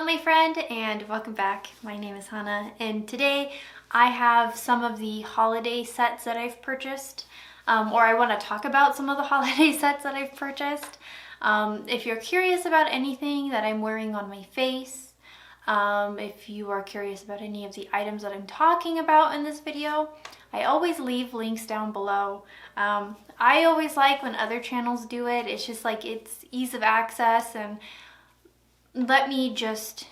my friend, and welcome back. My name is Hannah, and today I have some of the holiday sets that I've purchased, or I want to talk about some of the holiday sets that I've purchased. If you're curious about anything that I'm wearing on my face, if you are curious about any of the items that I'm talking about in this video, I always leave links down below. I always like when other channels do it. It's just like it's ease of access, and let me just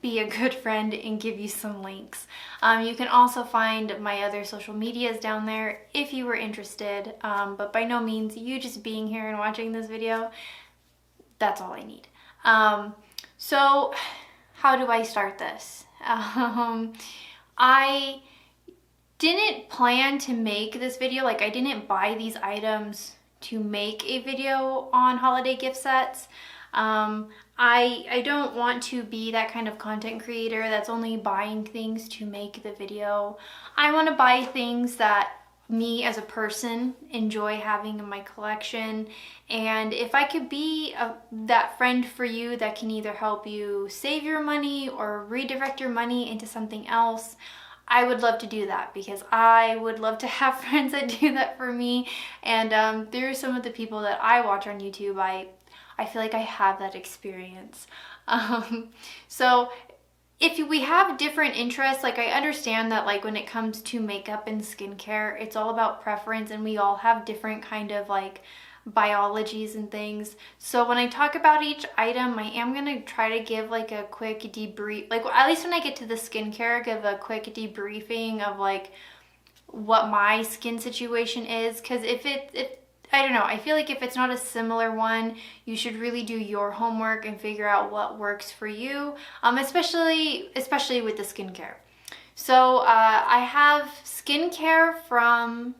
be a good friend and give you some links. You can also find my other social medias down there if you were interested, but by no means you just being here and watching this video, that's all I need. So how do I start this? I didn't plan to make this video. Like, I didn't buy these items to make a video on holiday gift sets. I don't want to be that kind of content creator that's only buying things to make the video. I want to buy things that me as a person enjoy having in my collection, and if I could be that friend for you that can either help you save your money or redirect your money into something else, I would love to do that, because I would love to have friends that do that for me. And through some of the people that I watch on YouTube, I feel like I have that experience. So if we have different interests, like I understand that, like when it comes to makeup and skincare, it's all about preference, and we all have different kind of like biologies and things. So when I talk about each item, I am going to try to give like a quick debrief, like at least when I get to the skincare, give a quick debriefing of like what my skin situation is. Because if I don't know, I feel like if it's not a similar one, you should really do your homework and figure out what works for you, especially with the skincare. So I have skincare from,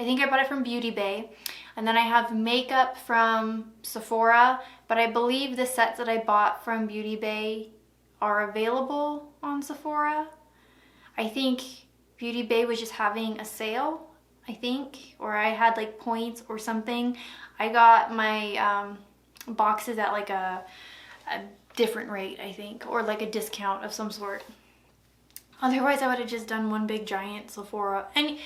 I think I bought it from Beauty Bay, and then I have makeup from Sephora, but I believe the sets that I bought from Beauty Bay are available on Sephora. I think Beauty Bay was just having a sale, I think, or I had like points or something. I got my boxes at like a different rate, I think, or like a discount of some sort. Otherwise, I would have just done one big giant Sephora, and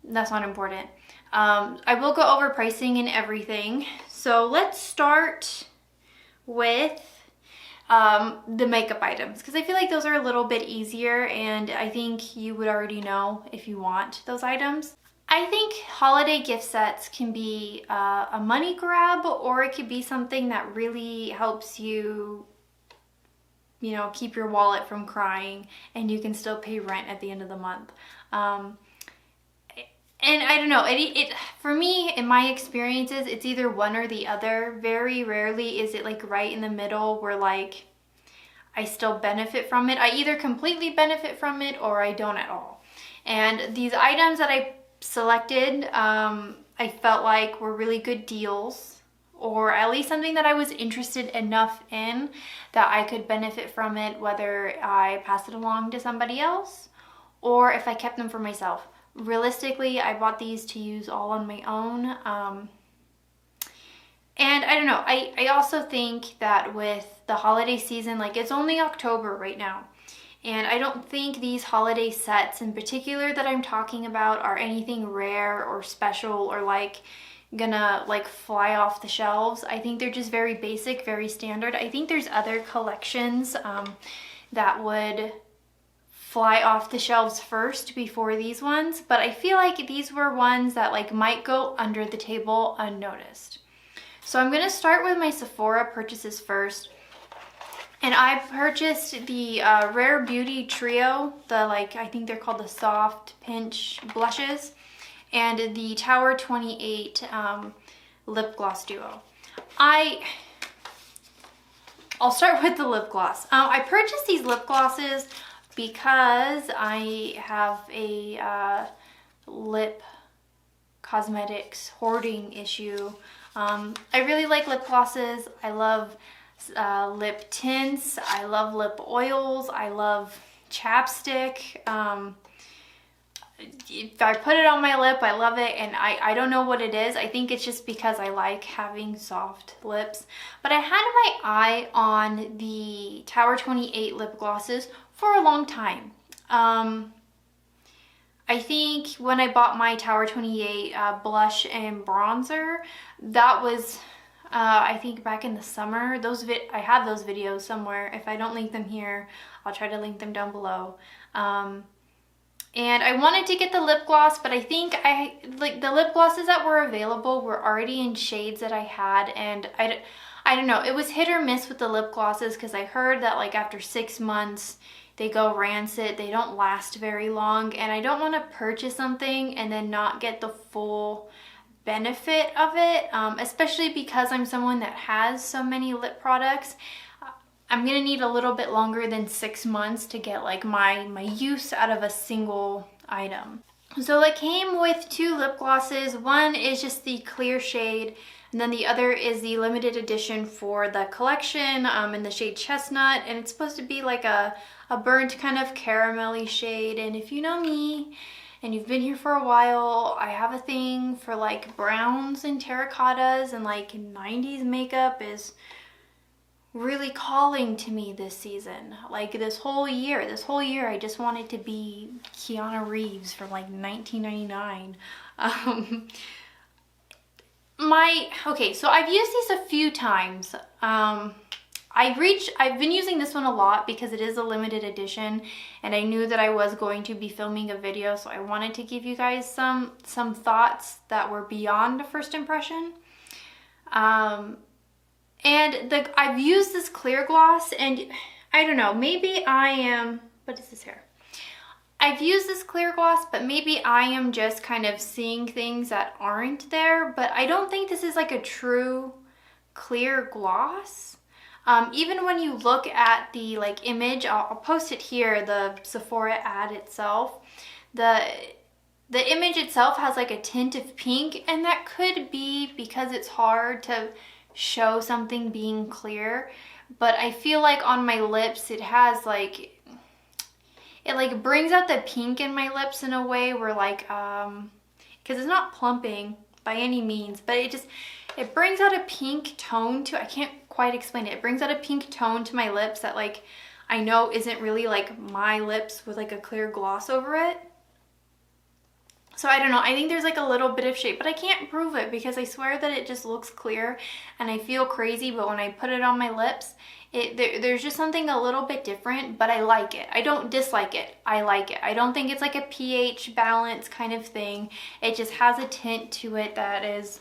that's not important. I will go over pricing and everything. So let's start with the makeup items, because I feel like those are a little bit easier, and I think you would already know if you want those items. I think holiday gift sets can be a money grab, or it could be something that really helps you, you know, keep your wallet from crying, and you can still pay rent at the end of the month. And I don't know, for me, in my experiences, it's either one or the other. Very rarely is it like right in the middle where like I still benefit from it. I either completely benefit from it or I don't at all. And these items that I selected, I felt like were really good deals, or at least something that I was interested enough in that I could benefit from it, whether I pass it along to somebody else or if I kept them for myself. Realistically, I bought these to use all on my own. And I don't know, I also think that with the holiday season, like it's only October right now, and I don't think these holiday sets in particular that I'm talking about are anything rare or special or like gonna like fly off the shelves. I think they're just very basic, very standard. I think there's other collections that would fly off the shelves first before these ones, but I feel like these were ones that like might go under the table unnoticed. So I'm gonna start with my Sephora purchases first. And I purchased the Rare Beauty Trio, the like, I think they're called the Soft Pinch Blushes, and the Tower 28 Lip Gloss Duo. I'll start with the lip gloss. I purchased these lip glosses because I have a lip cosmetics hoarding issue. I really like lip glosses. I love lip tints. I love lip oils. I love chapstick. if I put it on my lip, I love it, and I don't know what it is. I think it's just because I like having soft lips. But I had my eye on the Tower 28 lip glosses for a long time. I think when I bought my Tower 28 blush and bronzer, that was I think back in the summer. I have those videos somewhere. If I don't link them here, I'll try to link them down below. And I wanted to get the lip gloss, but I think the lip glosses that were available were already in shades that I had, and I don't know, it was hit or miss with the lip glosses, because I heard that like after 6 months they go rancid, they don't last very long, and I don't want to purchase something and then not get the full benefit of it, especially because I'm someone that has so many lip products. I'm gonna need a little bit longer than 6 months to get like my use out of a single item. So it came with 2 lip glosses. One is just the clear shade, and then the other is the limited edition for the collection in the shade Chestnut, and it's supposed to be like a burnt kind of caramelly shade. And if you know me and you've been here for a while, I have a thing for like browns and terracottas, and like 90s makeup is really calling to me this season. Like this whole year I just wanted to be Keanu Reeves from like 1999. Okay, so I've used these a few times. I've been using this one a lot because it is a limited edition, and I knew that I was going to be filming a video, so I wanted to give you guys some thoughts that were beyond a first impression. And I've used this clear gloss, and I don't know, maybe I am, what is this here? I've used this clear gloss, but maybe I am just kind of seeing things that aren't there, but I don't think this is like a true clear gloss. Even when you look at the like image, I'll post it here, the Sephora ad itself, the image itself has like a tint of pink, and that could be because it's hard to show something being clear, but I feel like on my lips it has like, it like brings out the pink in my lips in a way where like because it's not plumping by any means, but it brings out a pink tone to, I can't quite explain it. It brings out a pink tone to my lips that like I know isn't really like my lips with like a clear gloss over it. So I don't know, I think there's like a little bit of shade, but I can't prove it because I swear that it just looks clear and I feel crazy, but when I put it on my lips, there's just something a little bit different, but I like it. I don't dislike it, I like it. I don't think it's like a pH balance kind of thing. It just has a tint to it that is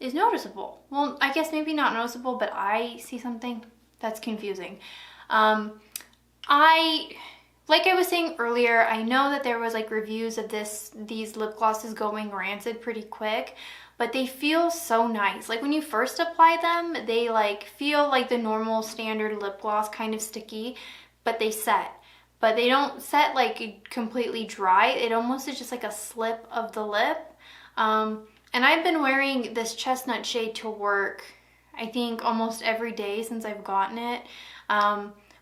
noticeable. Well, I guess maybe not noticeable, but I see something that's confusing. Like I was saying earlier, I know that there was like reviews of these lip glosses going rancid pretty quick, but they feel so nice. Like when you first apply them, they like feel like the normal standard lip gloss, kind of sticky, but they set. But they don't set like completely dry. It almost is just like a slip of the lip. And I've been wearing this chestnut shade to work, I think almost every day since I've gotten it.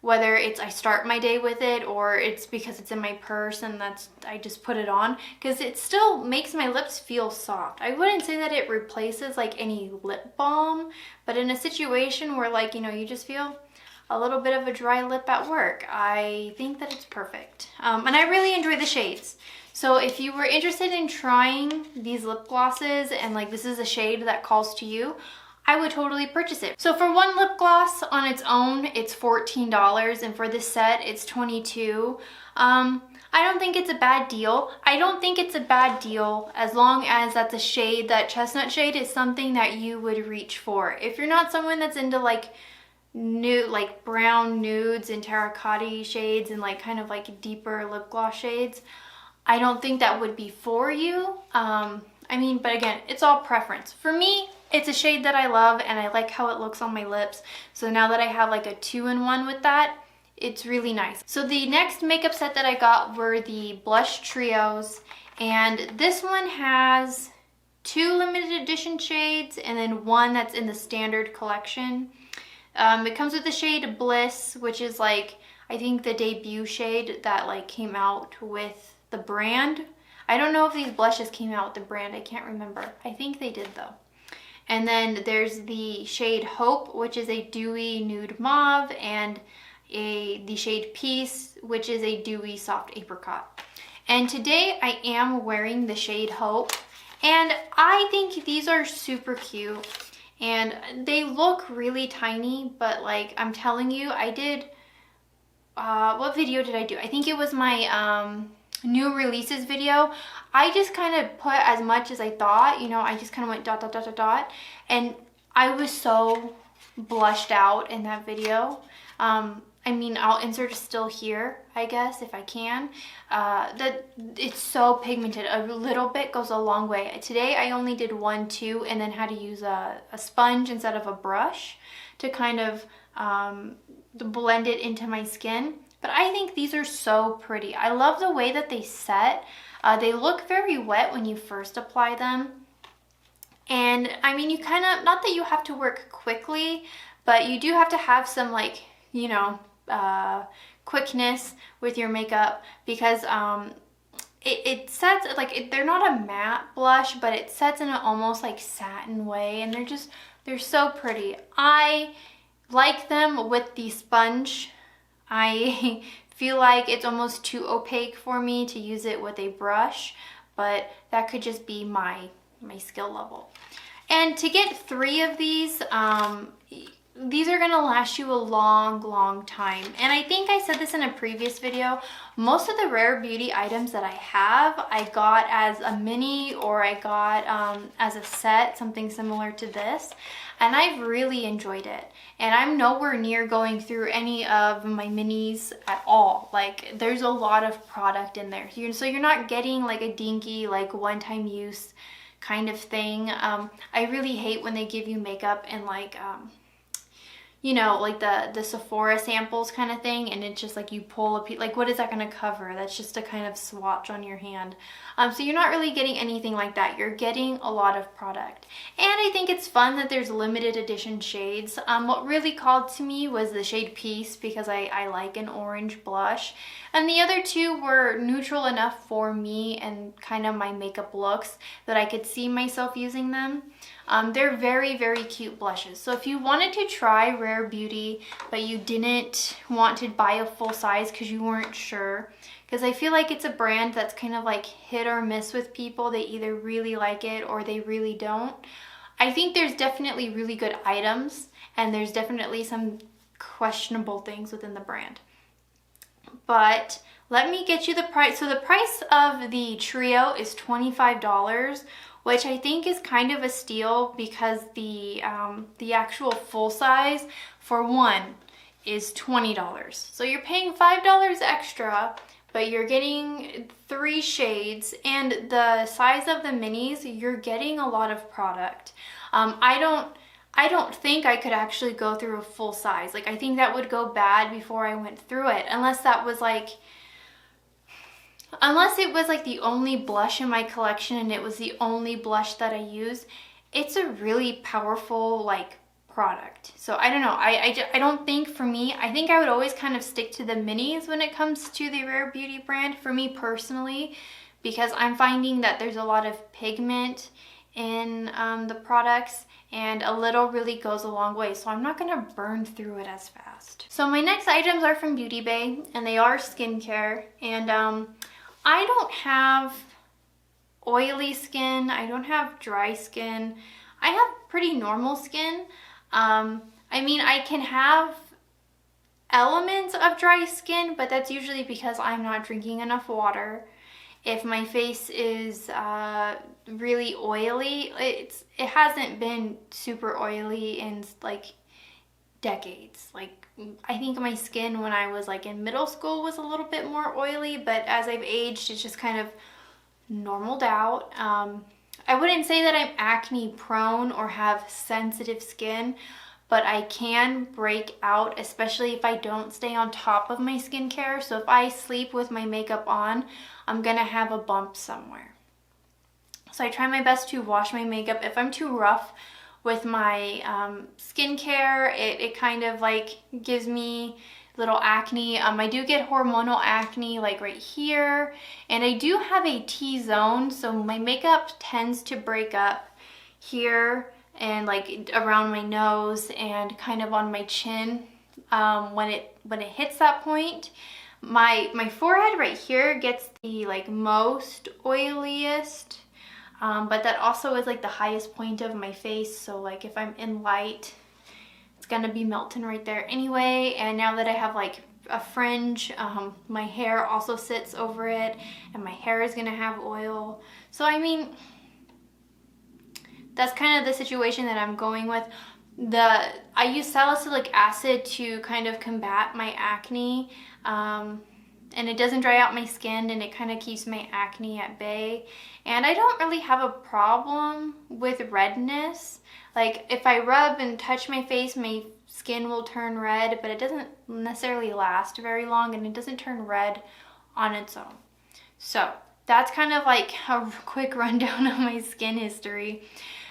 Whether it's I start my day with it or it's because it's in my purse and I just put it on, because it still makes my lips feel soft. I wouldn't say that it replaces like any lip balm, but in a situation where like, you know, you just feel a little bit of a dry lip at work, I think that it's perfect. And I really enjoy the shades. So if you were interested in trying these lip glosses and like this is a shade that calls to you, I would totally purchase it. So for one lip gloss on its own, it's $14, and for this set, it's $22. I don't think it's a bad deal. I don't think it's a bad deal as long as that's a shade, that chestnut shade is something that you would reach for. If you're not someone that's into like nude, like brown nudes and terracotta shades and like kind of like deeper lip gloss shades, I don't think that would be for you. I mean, but again, it's all preference. For me, it's a shade that I love and I like how it looks on my lips. So now that I have like a 2-in-1 with that, it's really nice. So the next makeup set that I got were the blush trios, and this one has 2 limited edition shades and then 1 that's in the standard collection. It comes with the shade Bliss, which is like, I think the debut shade that like came out with the brand. I don't know if these blushes came out with the brand. I can't remember. I think they did though. And then there's the shade Hope, which is a dewy nude mauve, and the shade Peace, which is a dewy soft apricot. And today I am wearing the shade Hope, and I think these are super cute. And they look really tiny, but like I'm telling you, I did, what video did I do? I think it was my new releases video. I just kind of put as much as I thought, you know, I just kind of went dot, dot, dot, dot, dot. And I was so blushed out in that video. I mean, I'll insert a still here, I guess, if I can. That it's so pigmented. A little bit goes a long way. Today I only did 1, 2, and then had to use a sponge instead of a brush to kind of blend it into my skin. But I think these are so pretty. I love the way that they set. They look very wet when you first apply them. And I mean, you kind of, not that you have to work quickly, but you do have to have some, like, you know, quickness with your makeup, because it sets, like, they're not a matte blush, but it sets in an almost like satin way, and they're so pretty. I like them with the sponge. I feel like it's almost too opaque for me to use it with a brush, but that could just be my skill level. And to get 3 of these are gonna last you a long time. And I think I said this in a previous video, most of the Rare Beauty items that I have, I got as a mini, or I got as a set, something similar to this. And I've really enjoyed it. And I'm nowhere near going through any of my minis at all. Like, there's a lot of product in there. So you're not getting like a dinky, like one-time use kind of thing. I really hate when they give you makeup in like, you know, like the Sephora samples kind of thing, and it's just like you pull a piece, like what is that going to cover? That's just a kind of swatch on your hand. So you're not really getting anything like that. You're getting a lot of product. And I think it's fun that there's limited edition shades. What really called to me was the shade Peace, because I like an orange blush. And the other 2 were neutral enough for me and kind of my makeup looks that I could see myself using them. They're very cute blushes. So if you wanted to try Rare Beauty, but you didn't want to buy a full size because you weren't sure, because I feel like it's a brand that's kind of like hit or miss with people. They either really like it or they really don't. I think there's definitely really good items, and there's definitely some questionable things within the brand. But let me get you the price. So the price of the trio is $25, which I think is kind of a steal, because the actual full size for one is $20. So you're paying $5 extra, but you're getting 3 shades, and the size of the minis, you're getting a lot of product. I don't think I could actually go through a full size. Like, I think that would go bad before I went through it, unless it was like the only blush in my collection and it was the only blush that I use. It's a really powerful, like, product. So I don't know. I don't think, for me, I think I would always kind of stick to the minis when it comes to the Rare Beauty brand, for me personally, because I'm finding that there's a lot of pigment in the products, and a little really goes a long way, so I'm not gonna burn through it as fast. So my next items are from Beauty Bay, and they are skincare, and I don't have oily skin, I don't have dry skin, I have pretty normal skin. I mean, I can have elements of dry skin, but that's usually because I'm not drinking enough water. If my face is really oily, it hasn't been super oily in like decades. Like, I think my skin when I was like in middle school was a little bit more oily, but as I've aged, it's just kind of normaled out. I wouldn't say that I'm acne prone or have sensitive skin, but I can break out, especially if I don't stay on top of my skincare. So if I sleep with my makeup on, I'm gonna have a bump somewhere. So I try my best to wash my makeup. If I'm too rough with my skincare, it kind of like gives me little acne. I do get hormonal acne like right here, and I do have a T-zone, so my makeup tends to break up here and like around my nose and kind of on my chin when it hits that point. My forehead right here gets the like most oiliest, but that also is like the highest point of my face, so like if I'm in light, it's gonna be melting right there anyway. And now that I have like a fringe, my hair also sits over it, and my hair is gonna have oil. So I mean, that's kind of the situation that I'm going with. I use salicylic acid to kind of combat my acne, and it doesn't dry out my skin, and it kind of keeps my acne at bay. And I don't really have a problem with redness. Like if I rub and touch my face, my skin will turn red, but it doesn't necessarily last very long, and it doesn't turn red on its own. So that's kind of like a quick rundown of my skin history.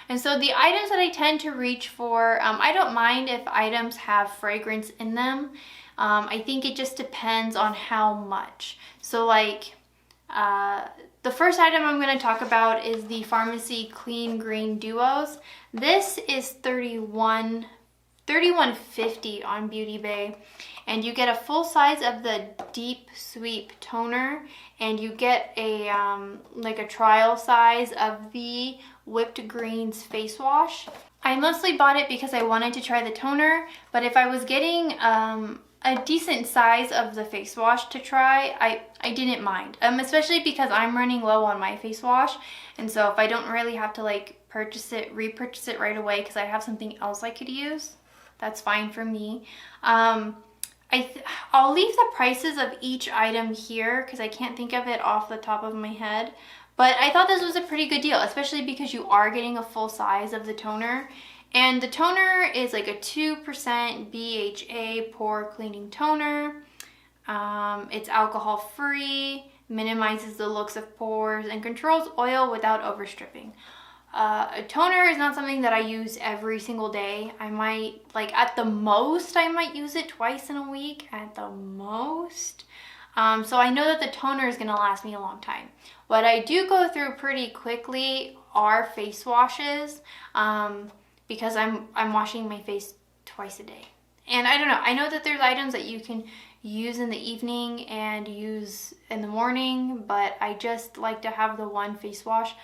And so the items that I tend to reach for, I don't mind if items have fragrance in them. I think it just depends on how much. So like the first item I'm going to talk about is the Pharmacy Clean Green Duos. This is $31.50 on Beauty Bay, and you get a full size of the Deep Sweep toner, and you get a like a trial size of the Whipped Greens face wash. I mostly bought it because I wanted to try the toner, but if I was getting a decent size of the face wash to try, I didn't mind, especially because I'm running low on my face wash, and so if I don't really have to like repurchase it right away because I have something else I could use, that's fine for me. I'll leave the prices of each item here because I can't think of it off the top of my head. But I thought this was a pretty good deal, especially because you are getting a full size of the toner. And the toner is like a 2% BHA pore cleaning toner. It's alcohol free, minimizes the looks of pores, and controls oil without overstripping. A toner is not something that I use every single day. I might, like at the most, I might use it twice in a week at the most. So I know that the toner is going to last me a long time. What I do go through pretty quickly are face washes, because I'm washing my face twice a day. And I don't know, I know that there's items that you can use in the evening and use in the morning, but I just like to have the one face wash.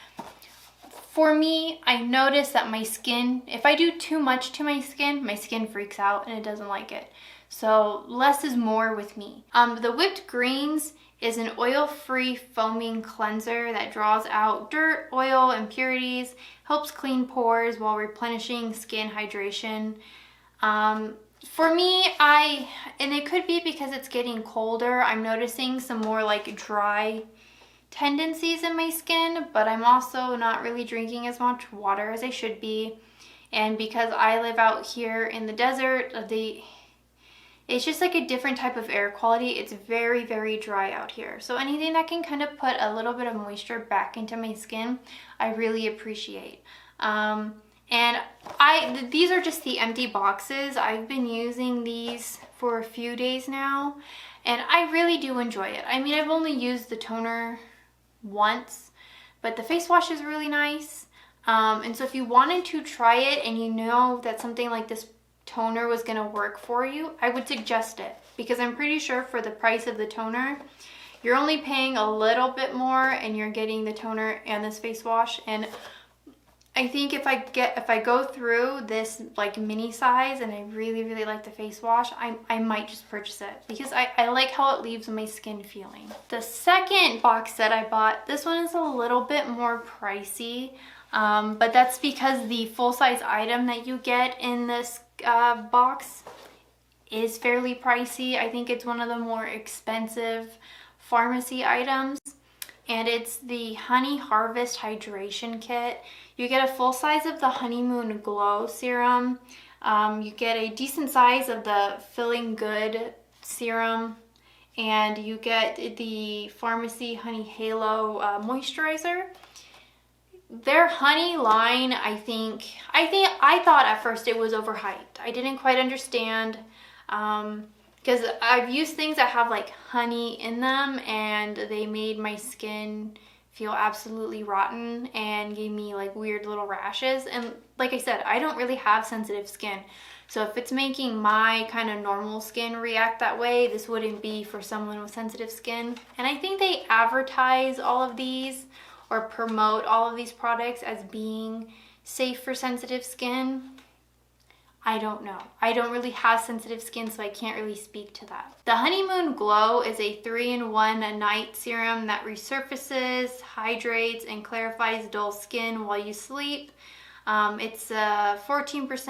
For me, I notice that my skin, if I do too much to my skin freaks out and it doesn't like it. So less is more with me. The Whipped Greens is an oil-free foaming cleanser that draws out dirt, oil, impurities, helps clean pores while replenishing skin hydration. For me, and it could be because it's getting colder, I'm noticing some more like dry tendencies in my skin, but I'm also not really drinking as much water as I should be. And because I live out here in the desert, it's just like a different type of air quality. It's very, very dry out here. So anything that can kind of put a little bit of moisture back into my skin, I really appreciate. And these are just the empty boxes. I've been using these for a few days now, and I really do enjoy it. I mean, I've only used the toner once, but the face wash is really nice. And so if you wanted to try it and you know that something like this toner was going to work for you, I would suggest it, because I'm pretty sure for the price of the toner, you're only paying a little bit more and you're getting the toner and this face wash. And I think if I go through this like mini size and I really, really like the face wash, I might just purchase it because I like how it leaves my skin feeling. The second box set I bought, this one is a little bit more pricey, but that's because the full-size item that you get in this box is fairly pricey. I think it's one of the more expensive pharmacy items, and it's the Honey Harvest Hydration Kit. You get a full size of the Honeymoon Glow serum. You get a decent size of the Feeling Good serum, and you get the Pharmacy Honey Halo moisturizer. Their honey line, I thought at first it was overhyped. I didn't quite understand. because I've used things that have like honey in them and they made my skin feel absolutely rotten and gave me like weird little rashes. And like I said, I don't really have sensitive skin. So if it's making my kind of normal skin react that way, this wouldn't be for someone with sensitive skin. And I think they advertise all of these or promote all of these products as being safe for sensitive skin. I don't know. I don't really have sensitive skin, so I can't really speak to that. The Honeymoon Glow is a 3-in-1 night serum that resurfaces, hydrates, and clarifies dull skin while you sleep. It's a 14%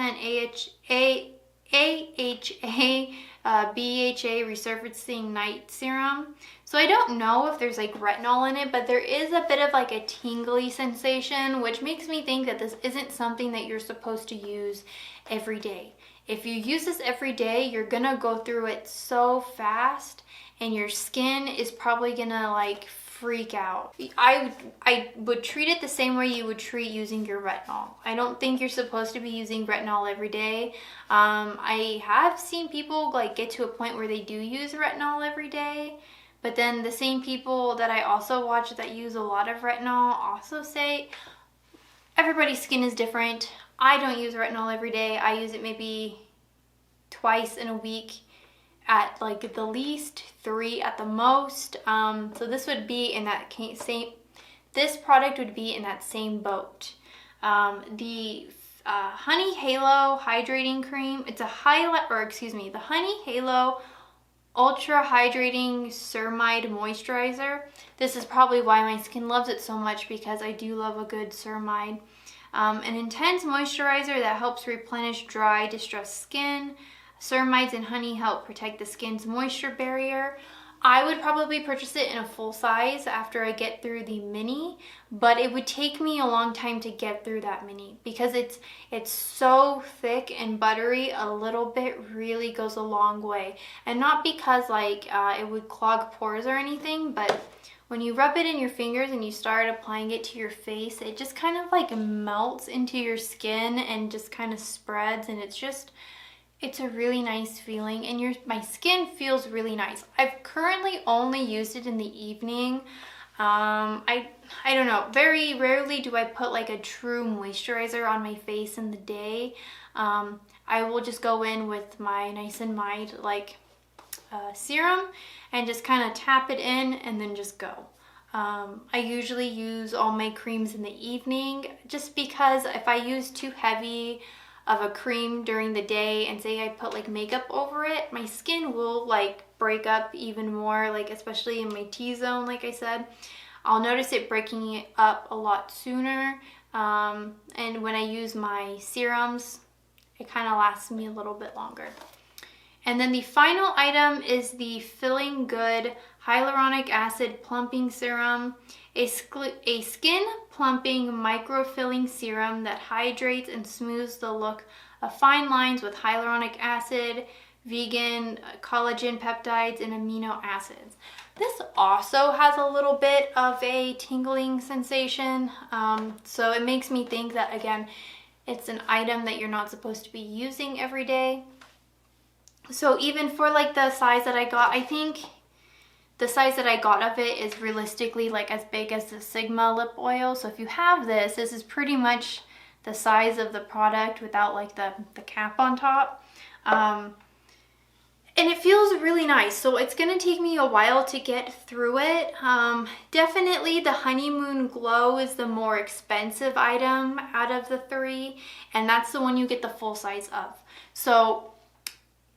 BHA resurfacing night serum. So I don't know if there's like retinol in it, but there is a bit of like a tingly sensation, which makes me think that this isn't something that you're supposed to use every day. If you use this every day, you're gonna go through it so fast and your skin is probably gonna like freak out. I would treat it the same way you would treat using your retinol. I don't think you're supposed to be using retinol every day. I have seen people like get to a point where they do use retinol every day, but then the same people that I also watch that use a lot of retinol also say everybody's skin is different. I don't use retinol every day. I use it maybe twice in a week at like the least, 3 at the most. So this would be in that this product would be in that same boat. The Honey Halo Hydrating Cream, it's a the Honey Halo Ultra Hydrating Ceramide Moisturizer. This is probably why my skin loves it so much, because I do love a good ceramide. An intense moisturizer that helps replenish dry, distressed skin. Ceramides and honey help protect the skin's moisture barrier. I would probably purchase it in a full size after I get through the mini, but it would take me a long time to get through that mini because it's so thick and buttery. A little bit really goes a long way, and not because like it would clog pores or anything, but when you rub it in your fingers and you start applying it to your face, it just kind of like melts into your skin and just kind of spreads, and it's a really nice feeling, and my skin feels really nice. I've currently only used it in the evening. I don't know, very rarely do I put like a true moisturizer on my face in the day. I will just go in with my Niacinamide like serum and just kind of tap it in and then just go. I usually use all my creams in the evening, just because if I use too heavy of a cream during the day and say I put like makeup over it, my skin will like break up even more, like especially in my T-zone. Like I said, I'll notice it breaking it up a lot sooner, and when I use my serums, it kind of lasts me a little bit longer. And then the final item is the Feeling Good Hyaluronic Acid Plumping Serum, a skin plumping microfilling serum that hydrates and smooths the look of fine lines with hyaluronic acid, vegan collagen peptides, and amino acids. This also has a little bit of a tingling sensation, so it makes me think that, again, it's an item that you're not supposed to be using every day. So even for like the size that I got, I think the size that I got of it is realistically like as big as the Sigma lip oil. So if you have this, this is pretty much the size of the product without like the cap on top. And it feels really nice. So it's gonna take me a while to get through it. Definitely the Honeymoon Glow is the more expensive item out of the 3, and that's the one you get the full size of. So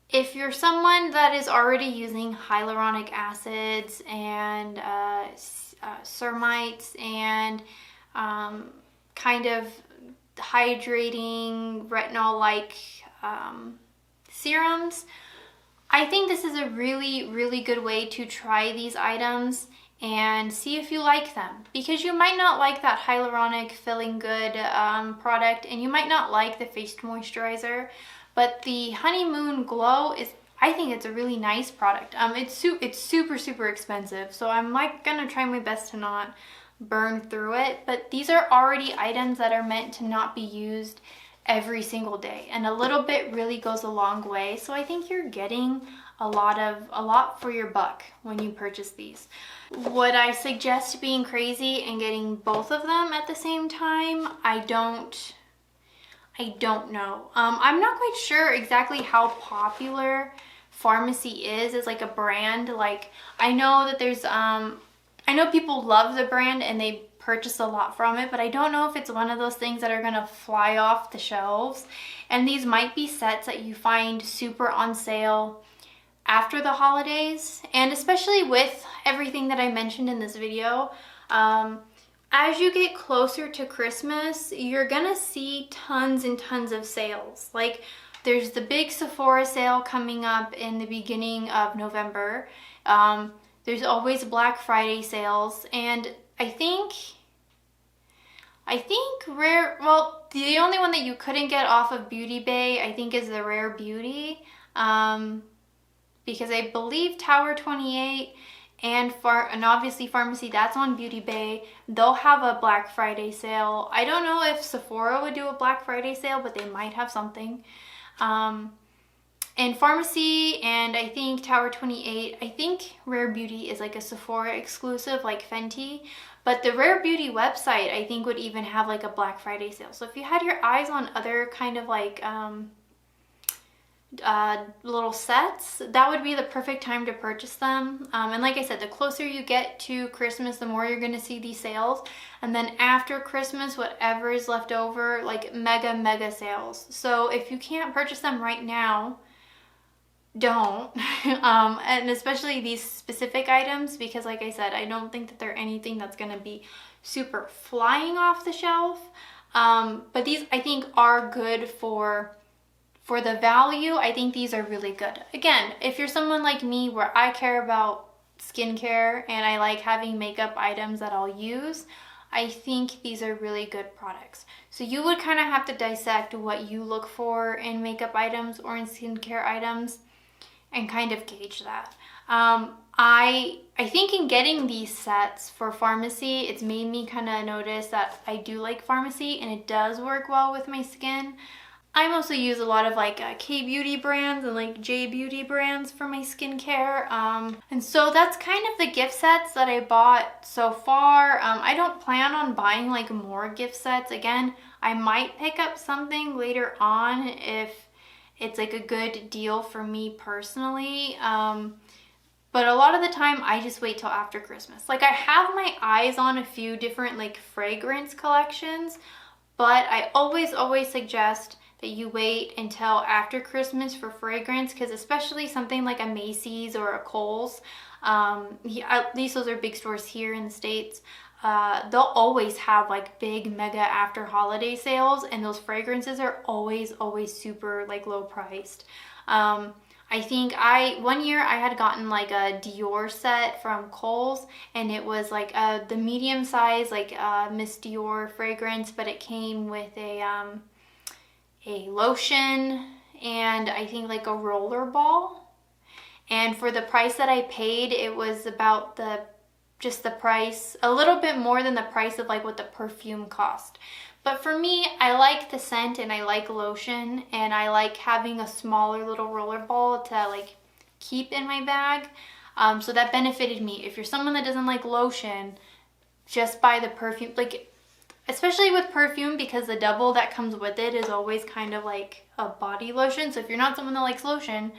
if you're someone that is already using hyaluronic acids and ceramides and kind of hydrating retinol-like serums, I think this is a really, really good way to try these items and see if you like them, because you might not like that hyaluronic Feeling Good product, and you might not like the face moisturizer. But the Honeymoon Glow I think it's a really nice product. It's super, super expensive, so I'm like gonna try my best to not burn through it. But these are already items that are meant to not be used every single day, and a little bit really goes a long way. So I think you're getting a lot for your buck when you purchase these. Would I suggest being crazy and getting both of them at the same time? I don't know. I'm not quite sure exactly how popular Pharmacy is as like a brand. Like, I know that there's I know people love the brand and they purchase a lot from it, but I don't know if it's one of those things that are gonna fly off the shelves. And these might be sets that you find super on sale after the holidays, and especially with everything that I mentioned in this video, as you get closer to Christmas, you're gonna see tons and tons of sales. Like, there's the big Sephora sale coming up in the beginning of November. There's always Black Friday sales, and I think the only one that you couldn't get off of Beauty Bay, I think, is the Rare Beauty, because I believe Tower 28 and obviously Pharmacy, that's on Beauty Bay. They'll have a Black Friday sale. I don't know if Sephora would do a Black Friday sale, but they might have something. And Pharmacy and I think Tower 28, I think Rare Beauty is like a Sephora exclusive, like Fenty. But the Rare Beauty website, I think, would even have like a Black Friday sale. So if you had your eyes on other kind of like little sets, that would be the perfect time to purchase them. And like I said, the closer you get to Christmas, the more you're going to see these sales. And then after Christmas, whatever is left over, like mega sales. So if you can't purchase them right now, don't. And especially these specific items, because like I said, I don't think that they're anything that's going to be super flying off the shelf. But these, I think, are good for the value. I think these are really good. Again, if you're someone like me where I care about skincare and I like having makeup items that I'll use, I think these are really good products. So you would kind of have to dissect what you look for in makeup items or in skincare items and kind of gauge that. I think in getting these sets for Pharmacy, it's made me kind of notice that I do like Pharmacy and it does work well with my skin. I mostly use a lot of like K-beauty brands and like J-beauty brands for my skincare. And so that's kind of the gift sets that I bought so far. I don't plan on buying like more gift sets. Again, I might pick up something later on if it's like a good deal for me personally. But a lot of the time I just wait till after Christmas. Like, I have my eyes on a few different like fragrance collections, but I always suggest that you wait until after Christmas for fragrance, because especially something like a Macy's or a Kohl's, at least those are big stores here in the States, they'll always have like big mega after holiday sales, and those fragrances are always super like low priced. I think one year I had gotten like a Dior set from Kohl's, and it was like the medium size like Miss Dior fragrance, but it came with a lotion and I think like a roller ball. And for the price that I paid, it was about just the price, a little bit more than the price of like what the perfume cost. But for me, I like the scent and I like lotion, and I like having a smaller little roller ball to like keep in my bag. So that benefited me. If you're someone that doesn't like lotion, just buy the perfume. Like, especially with perfume, because the double that comes with it is always kind of like a body lotion. So if you're not someone that likes lotion,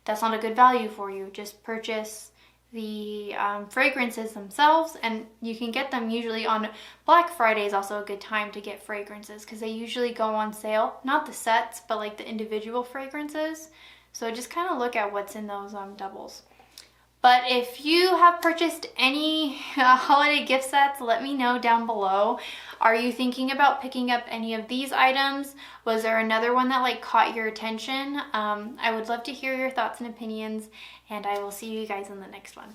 that's not a good value for you. Just purchase the fragrances themselves, and you can get them usually on Black Friday. Is also a good time to get fragrances because they usually go on sale. Not the sets, but like the individual fragrances. So just kind of look at what's in those doubles. But if you have purchased any holiday gift sets, let me know down below. Are you thinking about picking up any of these items? Was there another one that like caught your attention? I would love to hear your thoughts and opinions, and I will see you guys in the next one.